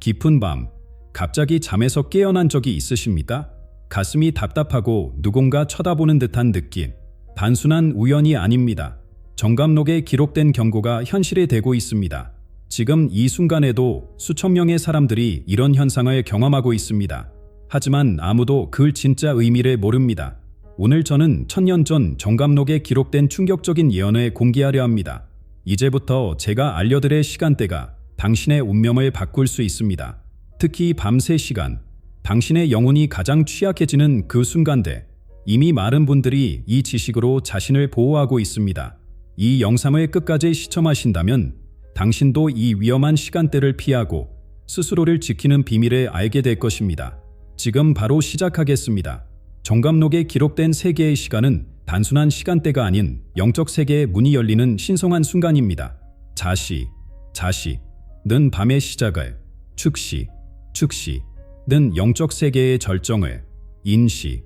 깊은 밤, 갑자기 잠에서 깨어난 적이 있으십니까? 가슴이 답답하고 누군가 쳐다보는 듯한 느낌. 단순한 우연이 아닙니다. 정감록에 기록된 경고가 현실이 되고 있습니다. 지금 이 순간에도 수천 명의 사람들이 이런 현상을 경험하고 있습니다. 하지만 아무도 그 진짜 의미를 모릅니다. 오늘 저는 1000년 전 정감록에 기록된 충격적인 예언을 공개하려 합니다. 이제부터 제가 알려드릴 시간대가 당신의 운명을 바꿀 수 있습니다. 특히 밤새 시간, 당신의 영혼이 가장 취약해지는 그 순간대. 이미 많은 분들이 이 지식으로 자신을 보호하고 있습니다. 이 영상을 끝까지 시청하신다면 당신도 이 위험한 시간대를 피하고 스스로를 지키는 비밀을 알게 될 것입니다. 지금 바로 시작하겠습니다. 정감록에 기록된 세계의 시간은 단순한 시간대가 아닌 영적 세계의 문이 열리는 신성한 순간입니다. 자시는 밤의 시작을, 축시는 영적 세계의 절정을, 인시는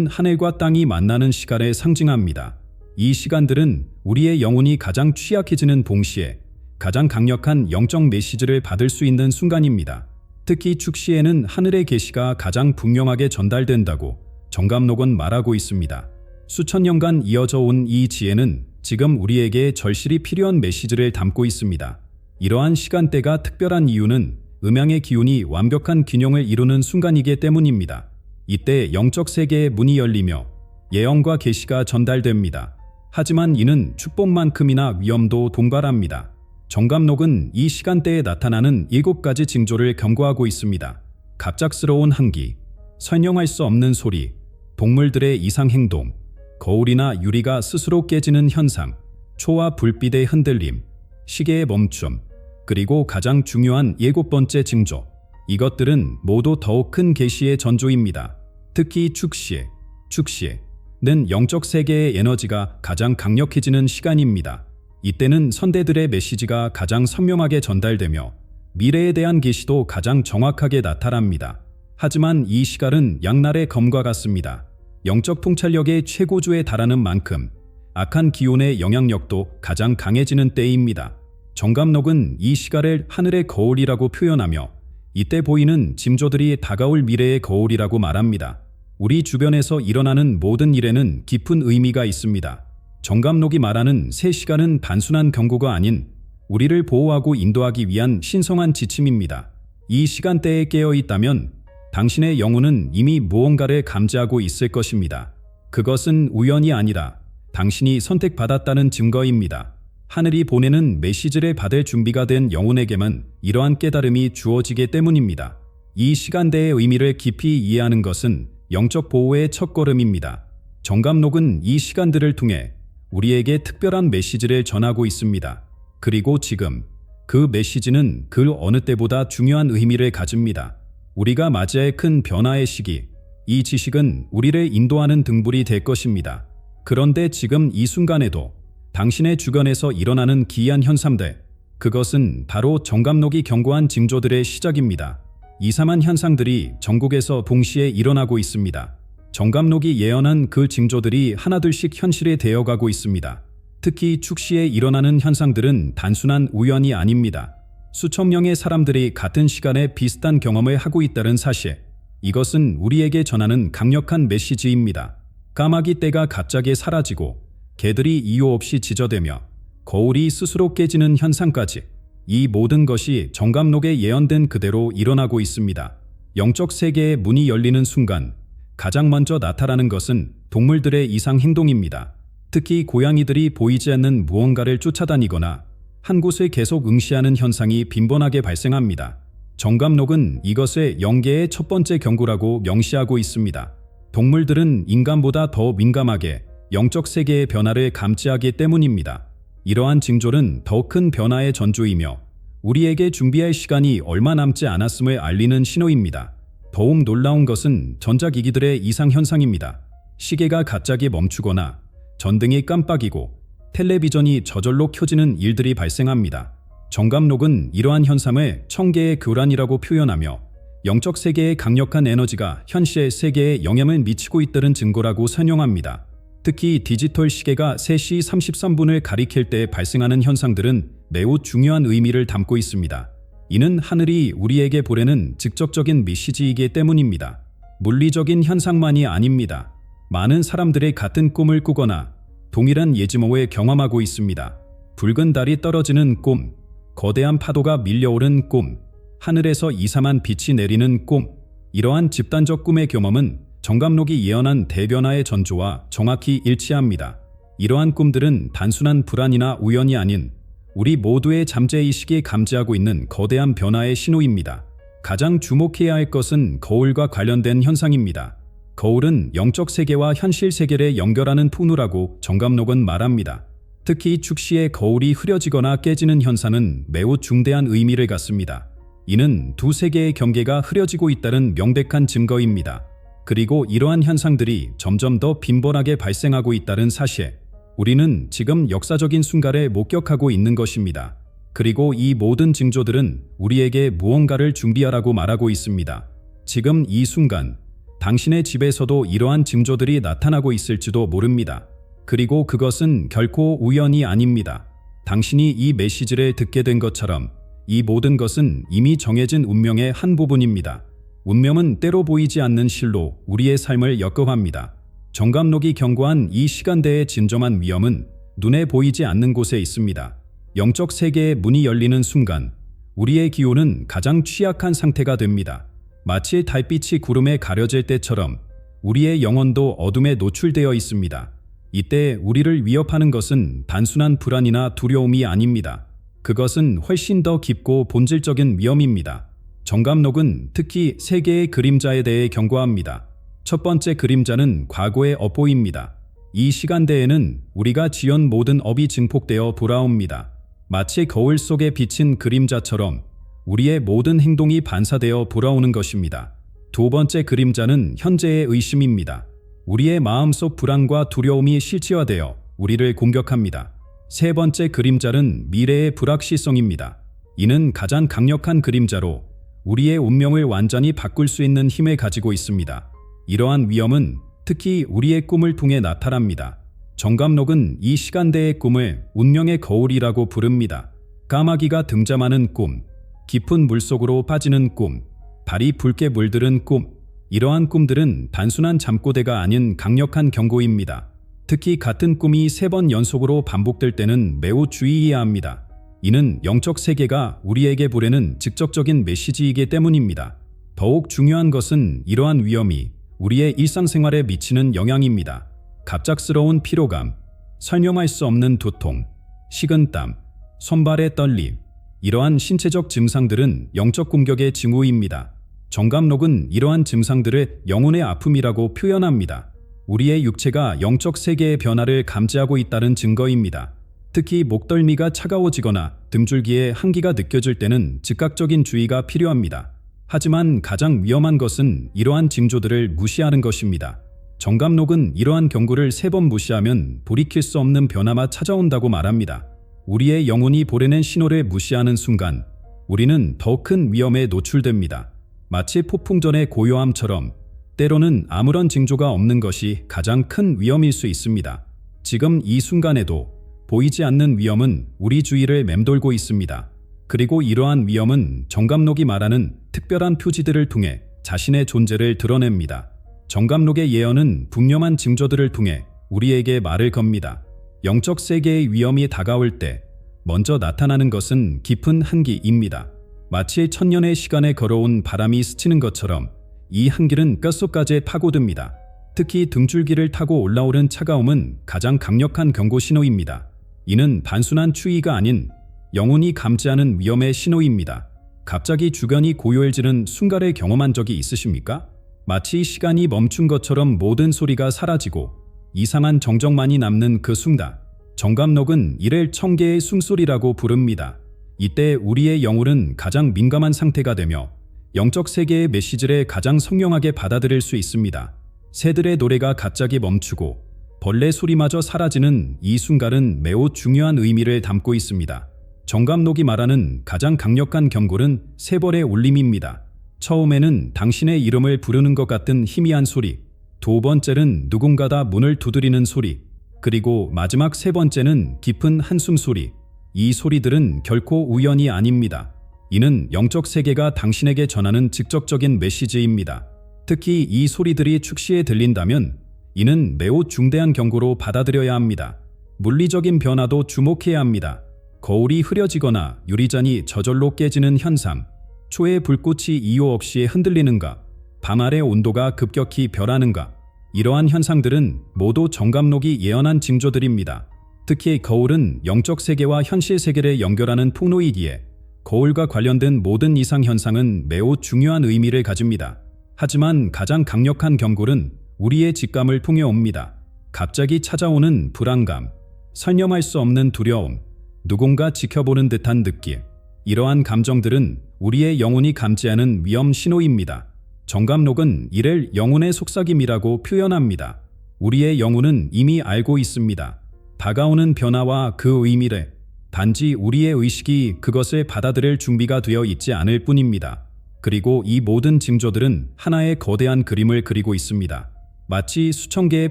하늘과 땅이 만나는 시간을 상징합니다. 이 시간들은 우리의 영혼이 가장 취약해지는 동시에 가장 강력한 영적 메시지를 받을 수 있는 순간입니다. 특히 축시에는 하늘의 계시가 가장 분명하게 전달된다고 정감록은 말하고 있습니다. 수천 년간 이어져 온 이 지혜는 지금 우리에게 절실히 필요한 메시지를 담고 있습니다. 이러한 시간대가 특별한 이유는 음양의 기운이 완벽한 균형을 이루는 순간이기 때문입니다. 이때 영적 세계의 문이 열리며 예언과 계시가 전달됩니다. 하지만 이는 축복만큼이나 위험도 동반합니다. 정감록은 이 시간대에 나타나는 7가지 징조를 경고하고 있습니다. 갑작스러운 한기, 설명할 수 없는 소리, 동물들의 이상 행동, 거울이나 유리가 스스로 깨지는 현상, 초와 불빛의 흔들림, 시계의 멈춤, 그리고 가장 중요한 7번째 징조. 이것들은 모두 더욱 큰 계시의 전조입니다. 특히 축시는 영적 세계의 에너지가 가장 강력해지는 시간입니다. 이때는 선대들의 메시지가 가장 선명하게 전달되며 미래에 대한 계시도 가장 정확하게 나타납니다. 하지만 이 시간은 양날의 검과 같습니다. 영적 통찰력의 최고조에 달하는 만큼 악한 기운의 영향력도 가장 강해지는 때입니다. 정감록은 이 시간을 하늘의 거울이라고 표현하며 이때 보이는 징조들이 다가올 미래의 거울이라고 말합니다. 우리 주변에서 일어나는 모든 일에는 깊은 의미가 있습니다. 정감록이 말하는 새 시간은 단순한 경고가 아닌 우리를 보호하고 인도하기 위한 신성한 지침입니다. 이 시간대에 깨어 있다면 당신의 영혼은 이미 무언가를 감지하고 있을 것입니다. 그것은 우연이 아니라 당신이 선택받았다는 증거입니다. 하늘이 보내는 메시지를 받을 준비가 된 영혼에게만 이러한 깨달음이 주어지기 때문입니다. 이 시간대의 의미를 깊이 이해하는 것은 영적 보호의 첫걸음입니다. 정감록은 이 시간들을 통해 우리에게 특별한 메시지를 전하고 있습니다. 그리고 지금 그 메시지는 그 어느 때보다 중요한 의미를 가집니다. 우리가 맞이할 큰 변화의 시기, 이 지식은 우리를 인도하는 등불이 될 것입니다. 그런데 지금 이 순간에도 당신의 주변에서 일어나는 기이한 현상들, 그것은 바로 정감록이 경고한 징조들의 시작입니다. 이상한 현상들이 전국에서 동시에 일어나고 있습니다. 정감록이 예언한 그 징조들이 하나둘씩 현실이 되어가고 있습니다. 특히 축시에 일어나는 현상들은 단순한 우연이 아닙니다. 수천 명의 사람들이 같은 시간에 비슷한 경험을 하고 있다는 사실, 이것은 우리에게 전하는 강력한 메시지입니다. 까마귀 떼가 갑자기 사라지고 개들이 이유 없이 짖어대며 거울이 스스로 깨지는 현상까지, 이 모든 것이 정감록에 예언된 그대로 일어나고 있습니다. 영적 세계의 문이 열리는 순간 가장 먼저 나타나는 것은 동물들의 이상 행동입니다. 특히 고양이들이 보이지 않는 무언가를 쫓아다니거나 한 곳을 계속 응시하는 현상이 빈번하게 발생합니다. 정감록은 이것을 영계의 첫 번째 경고라고 명시하고 있습니다. 동물들은 인간보다 더 민감하게 영적 세계의 변화를 감지하기 때문입니다. 이러한 징조는 더 큰 변화의 전조이며 우리에게 준비할 시간이 얼마 남지 않았음을 알리는 신호입니다. 더욱 놀라운 것은 전자기기들의 이상 현상입니다. 시계가 갑자기 멈추거나 전등이 깜빡이고 텔레비전이 저절로 켜지는 일들이 발생합니다. 정감록은 이러한 현상을 천개의 교란이라고 표현하며 영적 세계의 강력한 에너지가 현실 세계에 영향을 미치고 있다는 증거라고 설명합니다. 특히 디지털 시계가 3시 33분을 가리킬 때 발생하는 현상들은 매우 중요한 의미를 담고 있습니다. 이는 하늘이 우리에게 보내는 직접적인 메시지이기 때문입니다. 물리적인 현상만이 아닙니다. 많은 사람들이 같은 꿈을 꾸거나 동일한 예지몽을 경험하고 있습니다. 붉은 달이 떨어지는 꿈, 거대한 파도가 밀려오른 꿈, 하늘에서 이상한 빛이 내리는 꿈. 이러한 집단적 꿈의 경험은 정감록이 예언한 대변화의 전조와 정확히 일치합니다. 이러한 꿈들은 단순한 불안이나 우연이 아닌 우리 모두의 잠재의식이 감지하고 있는 거대한 변화의 신호입니다. 가장 주목해야 할 것은 거울과 관련된 현상입니다. 거울은 영적 세계와 현실 세계를 연결하는 통로라고 정감록은 말합니다. 특히 축시의 거울이 흐려지거나 깨지는 현상은 매우 중대한 의미를 갖습니다. 이는 두 세계의 경계가 흐려지고 있다는 명백한 증거입니다. 그리고 이러한 현상들이 점점 더 빈번하게 발생하고 있다는 사실, 우리는 지금 역사적인 순간을 목격하고 있는 것입니다. 그리고 이 모든 징조들은 우리에게 무언가를 준비하라고 말하고 있습니다. 지금 이 순간, 당신의 집에서도 이러한 징조들이 나타나고 있을지도 모릅니다. 그리고 그것은 결코 우연이 아닙니다. 당신이 이 메시지를 듣게 된 것처럼 이 모든 것은 이미 정해진 운명의 한 부분입니다. 운명은 때로 보이지 않는 실로 우리의 삶을 엮어갑니다. 정감록이 경고한 이 시간대의 진정한 위험은 눈에 보이지 않는 곳에 있습니다. 영적 세계의 문이 열리는 순간 우리의 기운은 가장 취약한 상태가 됩니다. 마치 달빛이 구름에 가려질 때처럼 우리의 영혼도 어둠에 노출되어 있습니다. 이때 우리를 위협하는 것은 단순한 불안이나 두려움이 아닙니다. 그것은 훨씬 더 깊고 본질적인 위험입니다. 정감록은 특히 세 개의 그림자에 대해 경고합니다. 첫 번째 그림자는 과거의 업보입니다. 이 시간대에는 우리가 지은 모든 업이 증폭되어 돌아옵니다. 마치 거울 속에 비친 그림자처럼 우리의 모든 행동이 반사되어 돌아오는 것입니다. 두 번째 그림자는 현재의 의심입니다. 우리의 마음속 불안과 두려움이 실체화되어 우리를 공격합니다. 세 번째 그림자는 미래의 불확실성입니다. 이는 가장 강력한 그림자로 우리의 운명을 완전히 바꿀 수 있는 힘을 가지고 있습니다. 이러한 위험은 특히 우리의 꿈을 통해 나타납니다. 정감록은 이 시간대의 꿈을 운명의 거울이라고 부릅니다. 까마귀가 등장하는 꿈, 깊은 물속으로 빠지는 꿈, 발이 붉게 물들은 꿈. 이러한 꿈들은 단순한 잠꼬대가 아닌 강력한 경고입니다. 특히 같은 꿈이 3번 연속으로 반복될 때는 매우 주의해야 합니다. 이는 영적 세계가 우리에게 보내는 직접적인 메시지이기 때문입니다. 더욱 중요한 것은 이러한 위험이 우리의 일상생활에 미치는 영향입니다. 갑작스러운 피로감, 설명할 수 없는 두통, 식은땀, 손발의 떨림. 이러한 신체적 증상들은 영적 공격의 징후입니다. 정감록은 이러한 증상들을 영혼의 아픔이라고 표현합니다. 우리의 육체가 영적 세계의 변화를 감지하고 있다는 증거입니다. 특히 목덜미가 차가워지거나 등줄기에 한기가 느껴질 때는 즉각적인 주의가 필요합니다. 하지만 가장 위험한 것은 이러한 징조들을 무시하는 것입니다. 정감록은 이러한 경고를 3번 무시하면 돌이킬 수 없는 변화가 찾아온다고 말합니다. 우리의 영혼이 보내는 신호를 무시하는 순간 우리는 더 큰 위험에 노출됩니다. 마치 폭풍전의 고요함처럼 때로는 아무런 징조가 없는 것이 가장 큰 위험일 수 있습니다. 지금 이 순간에도 보이지 않는 위험은 우리 주위를 맴돌고 있습니다. 그리고 이러한 위험은 정감록이 말하는 특별한 표지들을 통해 자신의 존재를 드러냅니다. 정감록의 예언은 분명한 징조들을 통해 우리에게 말을 겁니다. 영적 세계의 위험이 다가올 때 먼저 나타나는 것은 깊은 한기입니다. 마치 천년의 시간에 걸어온 바람이 스치는 것처럼 이 한기는 뼛속까지 파고듭니다. 특히 등줄기를 타고 올라오는 차가움은 가장 강력한 경고 신호입니다. 이는 단순한 추위가 아닌 영혼이 감지하는 위험의 신호입니다. 갑자기 주변이 고요해지는 순간을 경험한 적이 있으십니까? 마치 시간이 멈춘 것처럼 모든 소리가 사라지고 이상한 정적만이 남는 그 순간, 정감록은 이를 청개의 숨소리라고 부릅니다. 이때 우리의 영혼은 가장 민감한 상태가 되며 영적 세계의 메시지를 가장 선명하게 받아들일 수 있습니다. 새들의 노래가 갑자기 멈추고 벌레 소리마저 사라지는 이 순간은 매우 중요한 의미를 담고 있습니다. 정감록이 말하는 가장 강력한 경고는 3벌의 울림입니다. 처음에는 당신의 이름을 부르는 것 같은 희미한 소리, 두 번째는 누군가가 문을 두드리는 소리, 그리고 마지막 3번째는 깊은 한숨 소리. 이 소리들은 결코 우연이 아닙니다. 이는 영적 세계가 당신에게 전하는 직접적인 메시지입니다. 특히 이 소리들이 축시에 들린다면 이는 매우 중대한 경고로 받아들여야 합니다. 물리적인 변화도 주목해야 합니다. 거울이 흐려지거나 유리잔이 저절로 깨지는 현상, 초의 불꽃이 이유 없이 흔들리는가, 방 아래 온도가 급격히 변하는가, 이러한 현상들은 모두 정감록이 예언한 징조들입니다. 특히 거울은 영적 세계와 현실 세계를 연결하는 통로이기에 거울과 관련된 모든 이상 현상은 매우 중요한 의미를 가집니다. 하지만 가장 강력한 경고는 우리의 직감을 통해 옵니다. 갑자기 찾아오는 불안감, 설명할 수 없는 두려움, 누군가 지켜보는 듯한 느낌. 이러한 감정들은 우리의 영혼이 감지하는 위험 신호입니다. 정감록은 이를 영혼의 속삭임이라고 표현합니다. 우리의 영혼은 이미 알고 있습니다. 다가오는 변화와 그 의미를, 단지 우리의 의식이 그것을 받아들일 준비가 되어 있지 않을 뿐입니다. 그리고 이 모든 징조들은 하나의 거대한 그림을 그리고 있습니다. 마치 수천 개의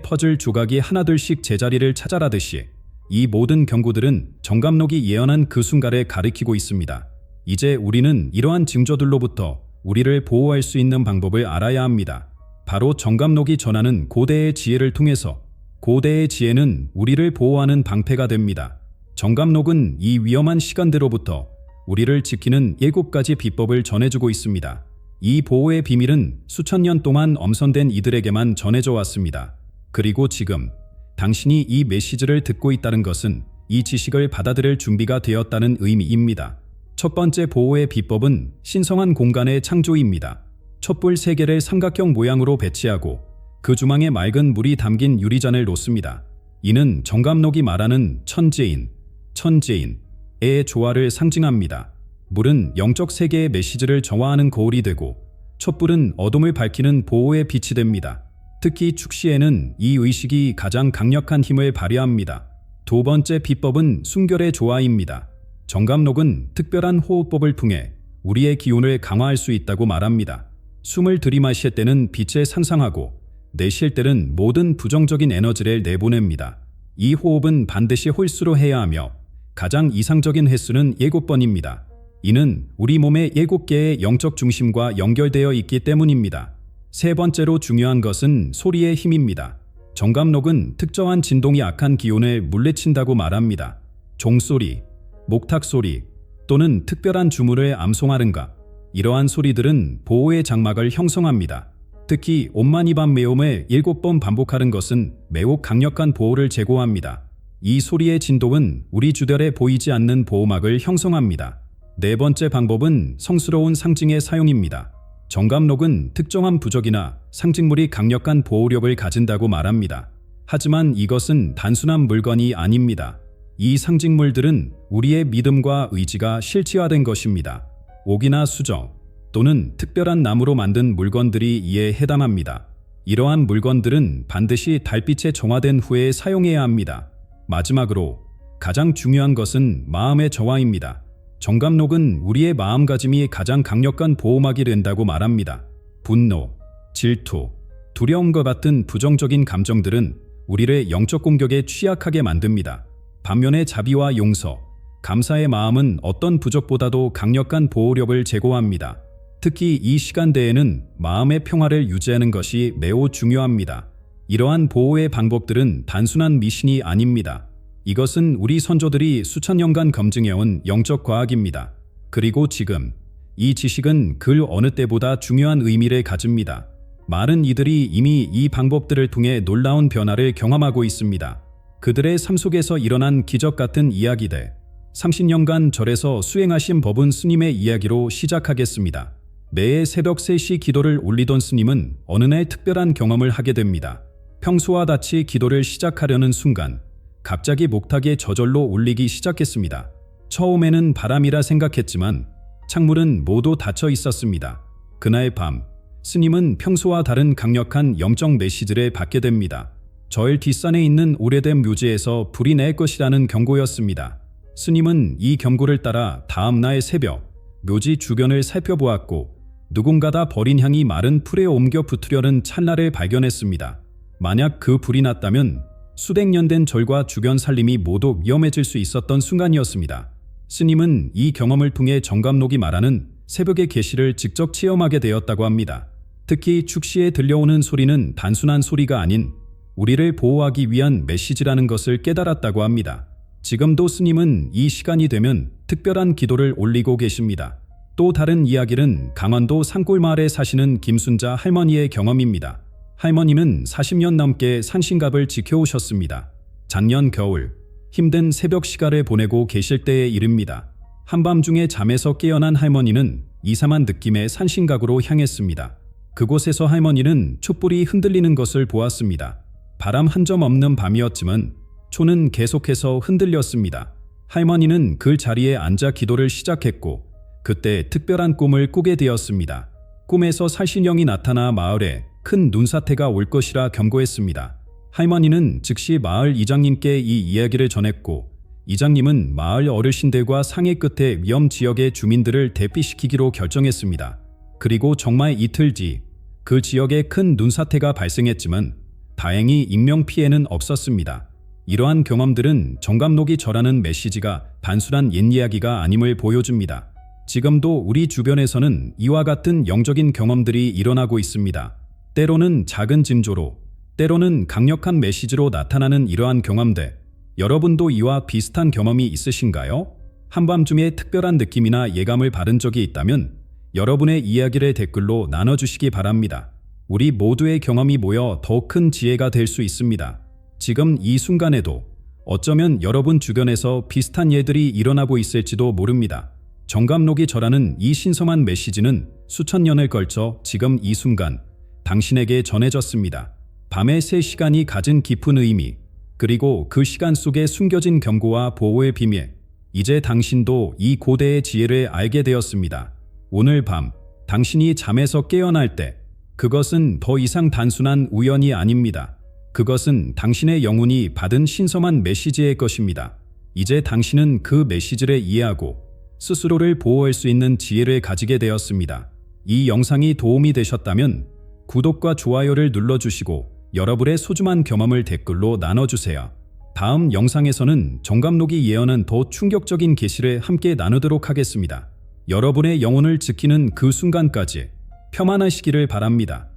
퍼즐 조각이 하나둘씩 제자리를 찾아라듯이 이 모든 경고들은 정감록이 예언한 그 순간을 가리키고 있습니다. 이제 우리는 이러한 징조들로부터 우리를 보호할 수 있는 방법을 알아야 합니다. 바로 정감록이 전하는 고대의 지혜를 통해서 고대의 지혜는 우리를 보호하는 방패가 됩니다. 정감록은 이 위험한 시간대로부터 우리를 지키는 7가지 비법을 전해주고 있습니다. 이 보호의 비밀은 수천 년 동안 엄선된 이들에게만 전해져 왔습니다. 그리고 지금 당신이 이 메시지를 듣고 있다는 것은 이 지식을 받아들일 준비가 되었다는 의미입니다. 첫 번째 보호의 비법은 신성한 공간의 창조입니다. 촛불 3개를 삼각형 모양으로 배치하고 그 주망에 맑은 물이 담긴 유리잔을 놓습니다. 이는 정감록이 말하는 천재인의 조화를 상징합니다. 물은 영적 세계의 메시지를 정화하는 거울이 되고 촛불은 어둠을 밝히는 보호의 빛이 됩니다. 특히 축시에는 이 의식이 가장 강력한 힘을 발휘합니다. 두 번째 비법은 순결의 조화입니다. 정감록은 특별한 호흡법을 통해 우리의 기운을 강화할 수 있다고 말합니다. 숨을 들이마실 때는 빛을 상상하고 내쉴 때는 모든 부정적인 에너지를 내보냅니다. 이 호흡은 반드시 홀수로 해야 하며 가장 이상적인 횟수는 7번입니다. 이는 우리 몸의 7개의 영적 중심과 연결되어 있기 때문입니다. 세 번째로 중요한 것은 소리의 힘입니다. 정감록은 특정한 진동이 악한 기운을 물리친다고 말합니다. 종소리, 목탁소리 또는 특별한 주문을 암송하는가, 이러한 소리들은 보호의 장막을 형성합니다. 특히 옴마니밤메옴을 7번 반복하는 것은 매우 강력한 보호를 제공합니다. 이 소리의 진동은 우리 주변에 보이지 않는 보호막을 형성합니다. 네 번째 방법은 성스러운 상징의 사용입니다. 정감록은 특정한 부적이나 상징물이 강력한 보호력을 가진다고 말합니다. 하지만 이것은 단순한 물건이 아닙니다. 이 상징물들은 우리의 믿음과 의지가 실체화된 것입니다. 옥이나 수저 또는 특별한 나무로 만든 물건들이 이에 해당합니다. 이러한 물건들은 반드시 달빛에 정화된 후에 사용해야 합니다. 마지막으로 가장 중요한 것은 마음의 정화입니다. 정감록은 우리의 마음가짐이 가장 강력한 보호막이 된다고 말합니다. 분노, 질투, 두려움과 같은 부정적인 감정들은 우리를 영적 공격에 취약하게 만듭니다. 반면에 자비와 용서, 감사의 마음은 어떤 부적보다도 강력한 보호력을 제공합니다. 특히 이 시간대에는 마음의 평화를 유지하는 것이 매우 중요합니다. 이러한 보호의 방법들은 단순한 미신이 아닙니다. 이것은 우리 선조들이 수천 년간 검증해온 영적 과학입니다. 그리고 지금 이 지식은 그 어느 때보다 중요한 의미를 가집니다. 많은 이들이 이미 이 방법들을 통해 놀라운 변화를 경험하고 있습니다. 그들의 삶 속에서 일어난 기적 같은 이야기들, 30년간 절에서 수행하신 법은 스님의 이야기로 시작하겠습니다. 매해 새벽 3시 기도를 올리던 스님은 어느 날 특별한 경험을 하게 됩니다. 평소와 같이 기도를 시작하려는 순간 갑자기 목탁이 저절로 울리기 시작했습니다. 처음에는 바람이라 생각했지만 창문은 모두 닫혀 있었습니다. 그날 밤 스님은 평소와 다른 강력한 영적 메시지를 받게 됩니다. 절 뒷산에 있는 오래된 묘지에서 불이 날 것이라는 경고였습니다. 스님은 이 경고를 따라 다음 날 새벽 묘지 주변을 살펴보았고 누군가가 버린 향이 마른 풀에 옮겨 붙으려는 찰나를 발견했습니다. 만약 그 불이 났다면 수백 년 된 절과 주변 산림이 모두 위험해질 수 있었던 순간이었습니다. 스님은 이 경험을 통해 정감록이 말하는 새벽의 계시를 직접 체험하게 되었다고 합니다. 특히 축시에 들려오는 소리는 단순한 소리가 아닌 우리를 보호하기 위한 메시지라는 것을 깨달았다고 합니다. 지금도 스님은 이 시간이 되면 특별한 기도를 올리고 계십니다. 또 다른 이야기는 강원도 산골마을에 사시는 김순자 할머니의 경험입니다. 할머니는 40년 넘게 산신갑을 지켜오셨습니다. 작년 겨울 힘든 새벽 시간을 보내고 계실 때의 일입니다. 한밤중에 잠에서 깨어난 할머니는 이상한 느낌의 산신각으로 향했습니다. 그곳에서 할머니는 촛불이 흔들리는 것을 보았습니다. 바람 한 점 없는 밤이었지만 초는 계속해서 흔들렸습니다. 할머니는 그 자리에 앉아 기도를 시작했고 그때 특별한 꿈을 꾸게 되었습니다. 꿈에서 살신령이 나타나 마을에 큰 눈사태가 올 것이라 경고했습니다. 할머니는 즉시 마을 이장님께 이 이야기를 전했고 이장님은 마을 어르신들과 상의 끝에 위험 지역의 주민들을 대피시키기로 결정했습니다. 그리고 정말 이틀 뒤 그 지역에 큰 눈사태가 발생했지만 다행히 인명피해는 없었습니다. 이러한 경험들은 정감록이 절하는 메시지가 단순한 옛 이야기가 아님을 보여줍니다. 지금도 우리 주변에서는 이와 같은 영적인 경험들이 일어나고 있습니다. 때로는 작은 징조로, 때로는 강력한 메시지로 나타나는 이러한 경험들, 여러분도 이와 비슷한 경험이 있으신가요? 한밤중에 특별한 느낌이나 예감을 받은 적이 있다면 여러분의 이야기를 댓글로 나눠주시기 바랍니다. 우리 모두의 경험이 모여 더 큰 지혜가 될 수 있습니다. 지금 이 순간에도 어쩌면 여러분 주변에서 비슷한 일들이 일어나고 있을지도 모릅니다. 정감록이 절하는 이 신성한 메시지는 수천 년을 걸쳐 지금 이 순간 당신에게 전해졌습니다. 밤의 3시간이 가진 깊은 의미, 그리고 그 시간 속에 숨겨진 경고와 보호의 비밀, 이제 당신도 이 고대의 지혜를 알게 되었습니다. 오늘 밤 당신이 잠에서 깨어날 때 그것은 더 이상 단순한 우연이 아닙니다. 그것은 당신의 영혼이 받은 신성한 메시지의 것입니다. 이제 당신은 그 메시지를 이해하고 스스로를 보호할 수 있는 지혜를 가지게 되었습니다. 이 영상이 도움이 되셨다면 구독과 좋아요를 눌러주시고 여러분의 소중한 경험을 댓글로 나눠주세요. 다음 영상에서는 정감록이 예언한 더 충격적인 계시를 함께 나누도록 하겠습니다. 여러분의 영혼을 지키는 그 순간까지 평안하시기를 바랍니다.